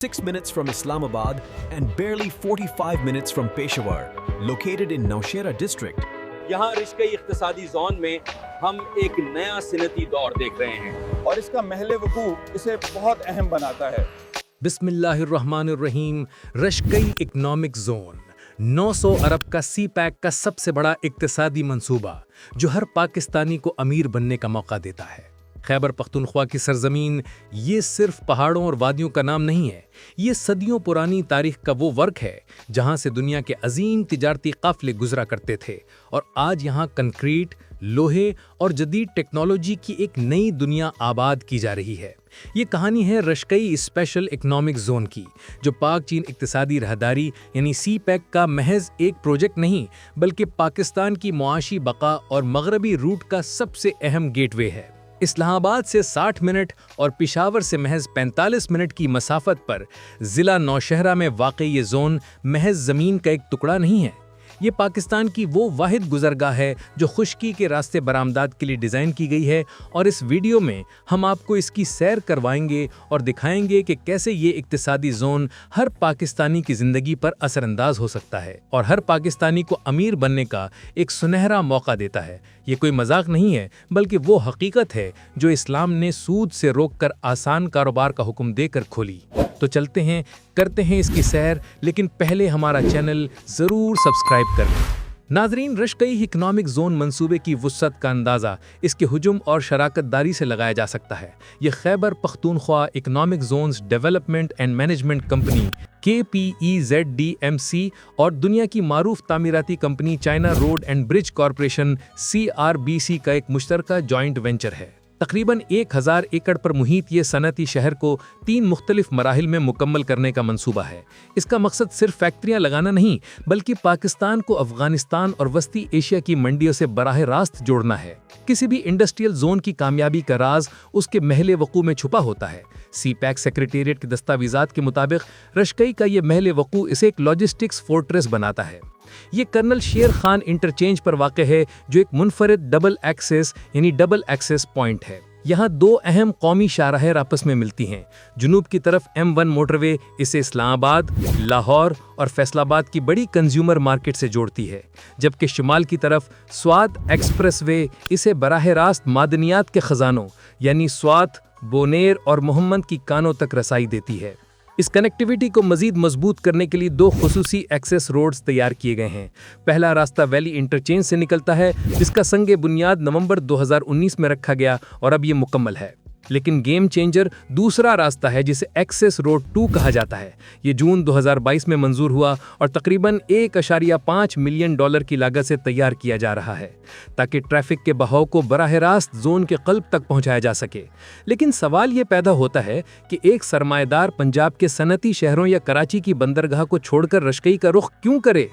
6 minutes from Islamabad and barely 45 minutes from Peshawar, located in Nowshera district. یہاں رشکئی اقتصادی zone میں ہم ایک نیا صنعتی دور دیکھ رہے ہیں اور اس کا محل وقوع اسے بہت اہم بناتا ہے۔ بسم اللہ الرحمن الرحیم۔ رشکئی اکنامک زون 900 ارب کا سی پیک کا سب سے بڑا اقتصادی منصوبہ جو ہر پاکستانی کو امیر بننے کا موقع دیتا ہے۔ خیبر پختونخوا کی سرزمین یہ صرف پہاڑوں اور وادیوں کا نام نہیں ہے، یہ صدیوں پرانی تاریخ کا وہ ورک ہے جہاں سے دنیا کے عظیم تجارتی قافلے گزرا کرتے تھے، اور آج یہاں کنکریٹ، لوہے اور جدید ٹیکنالوجی کی ایک نئی دنیا آباد کی جا رہی ہے۔ یہ کہانی ہے رشکئی اسپیشل اکنامک زون کی، جو پاک چین اقتصادی راہداری یعنی سی پیک کا محض ایک پروجیکٹ نہیں بلکہ پاکستان کی معاشی بقا اور مغربی روٹ کا سب سے اہم گیٹ وے ہے۔ اسلام آباد سے 60 منٹ اور پشاور سے محض 45 منٹ کی مسافت پر ضلع نوشہرہ میں واقع یہ زون محض زمین کا ایک ٹکڑا نہیں ہے، یہ پاکستان کی وہ واحد گزرگاہ ہے جو خشکی کے راستے برآمدات کے لیے ڈیزائن کی گئی ہے، اور اس ویڈیو میں ہم آپ کو اس کی سیر کروائیں گے اور دکھائیں گے کہ کیسے یہ اقتصادی زون ہر پاکستانی کی زندگی پر اثر انداز ہو سکتا ہے اور ہر پاکستانی کو امیر بننے کا ایک سنہرا موقع دیتا ہے۔ یہ کوئی مذاق نہیں ہے بلکہ وہ حقیقت ہے جو اسلام نے سود سے روک کر آسان کاروبار کا حکم دے کر کھولی۔ تو چلتے ہیں، کرتے ہیں اس کی سیر، لیکن پہلے ہمارا چینل ضرور سبسکرائب کر لیں۔ ناظرین، رشکئی اکنامک زون منصوبے کی وسعت کا اندازہ اس کے حجم اور شراکت داری سے لگایا جا سکتا ہے۔ یہ Khyber Pakhtunkhwa economic zones development and management company KPEZDMC اور دنیا کی معروف تعمیراتی company China road and bridge corporation CRBC کا ایک مشترکہ جوائنٹ وینچر ہے۔ تقریباً 1000 ایکڑ پر محیط یہ صنعتی شہر کو 3 مختلف مراحل میں مکمل کرنے کا منصوبہ ہے۔ اس کا مقصد صرف فیکٹریاں لگانا نہیں بلکہ پاکستان کو افغانستان اور وسطی ایشیا کی منڈیوں سے براہ راست جوڑنا ہے۔ کسی بھی انڈسٹریل زون کی کامیابی کا راز اس کے محل وقوع میں چھپا ہوتا ہے۔ سی پیک سیکریٹریٹ کے دستاویزات کے مطابق رشکئی کا یہ محل وقوع اسے ایک لاجسٹکس فورٹریس بناتا ہے۔ یہ کرنل شیر خان انٹرچینج پر واقع ہے جو ایک منفرد ڈبل ایکسس پوائنٹ ہے۔ یہاں 2 اہم قومی شاہراہیں آپس میں ملتی ہیں۔ جنوب کی طرف M1 موٹر وے اسے اسلام آباد، لاہور اور فیصل آباد کی بڑی کنزیومر مارکیٹ سے جوڑتی ہے، جبکہ شمال کی طرف سوات ایکسپریس وے اسے براہ راست معدنیات کے خزانوں یعنی سوات، بونیر اور محمد کی کانوں تک رسائی دیتی ہے۔ اس کنیکٹیویٹی کو مزید مضبوط کرنے کے لیے 2 خصوصی ایکسس روڈز تیار کیے گئے ہیں۔ پہلا راستہ ویلی انٹرچینج سے نکلتا ہے جس کا سنگ بنیاد نومبر 2019 میں رکھا گیا اور اب یہ مکمل ہے، لیکن گیم چینجر دوسرا راستہ ہے جسے ایکسس روڈ 2 کہا جاتا ہے۔ یہ جون 2022 میں منظور ہوا اور تقریباً $1.5 ملین کی لاگت سے تیار کیا جا رہا ہے تاکہ ٹریفک کے بہاؤ کو براہ راست زون کے قلب تک پہنچایا جا سکے۔ لیکن سوال یہ پیدا ہوتا ہے کہ ایک سرمایہ دار پنجاب کے صنعتی شہروں یا کراچی کی بندرگاہ کو چھوڑ کر رشکئی کا رخ کیوں کرے؟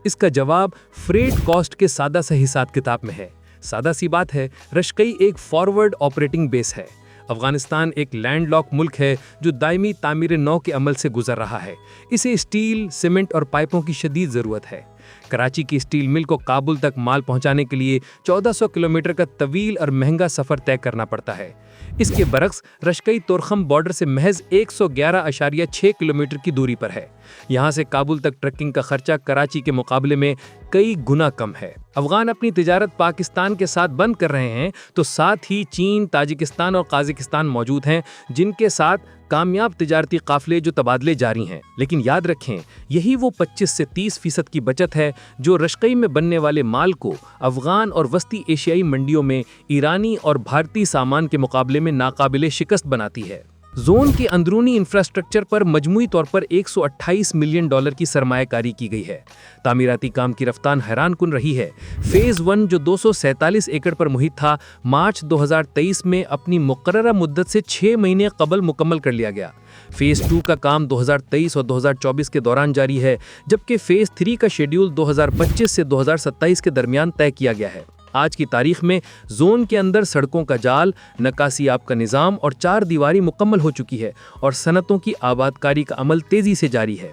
اس کا جواب فریٹ کاسٹ کے سادہ سے حساب کتاب میں ہے۔ سادہ سی بات ہے، رشکئی ایک فارورڈ آپریٹنگ بیس ہے۔ افغانستان ایک لینڈ لاک ملک ہے جو دائمی تعمیر نو کے عمل سے گزر رہا ہے۔ اسے اسٹیل، سیمنٹ اور پائپوں کی شدید ضرورت ہے۔ کراچی کی اسٹیل مل کو کابل تک مال پہنچانے کے لیے 1400 کلومیٹر کا طویل اور مہنگا سفر طے کرنا پڑتا ہے۔ اس کے برعکس رشکئی تورخم بارڈر سے محض 111.6 کلومیٹر کی دوری پر ہے۔ یہاں سے کابل تک ٹرکنگ کا خرچہ کراچی کے مقابلے میں کئی گنا کم ہے۔ افغان اپنی تجارت پاکستان کے ساتھ بند کر رہے ہیں تو ساتھ ہی چین، تاجکستان اور قازقستان موجود ہیں جن کے ساتھ کامیاب تجارتی قافلے جو تبادلے جاری ہیں۔ لیکن یاد رکھیں، یہی وہ 25 سے 30% کی بچت ہے جو رشکئی میں بننے والے مال کو افغان اور وسطی ایشیائی منڈیوں میں ایرانی اور بھارتی سامان کے مقابلے میں ناقابل شکست بناتی ہے۔ زون کے اندرونی انفراسٹرکچر پر مجموعی طور پر $128 ملین کی سرمایہ کاری کی گئی ہے۔ تعمیراتی کام کی رفتار حیران کن رہی ہے۔ فیز 1 جو 247 ایکڑ پر محیط تھا، مارچ 2023 میں اپنی مقررہ مدت سے 6 مہینے قبل مکمل کر لیا گیا۔ فیز 2 کا کام 2023 اور 2024 کے دوران جاری ہے، جبکہ فیز 3 کا شیڈیول 2025 سے 2027 کے درمیان طے کیا گیا ہے۔ آج کی تاریخ میں زون کے اندر سڑکوں کا جال، نکاسی آب کا نظام اور 4 دیواری مکمل ہو چکی ہے اور صنعتوں کی آباد کاری کا عمل تیزی سے جاری ہے۔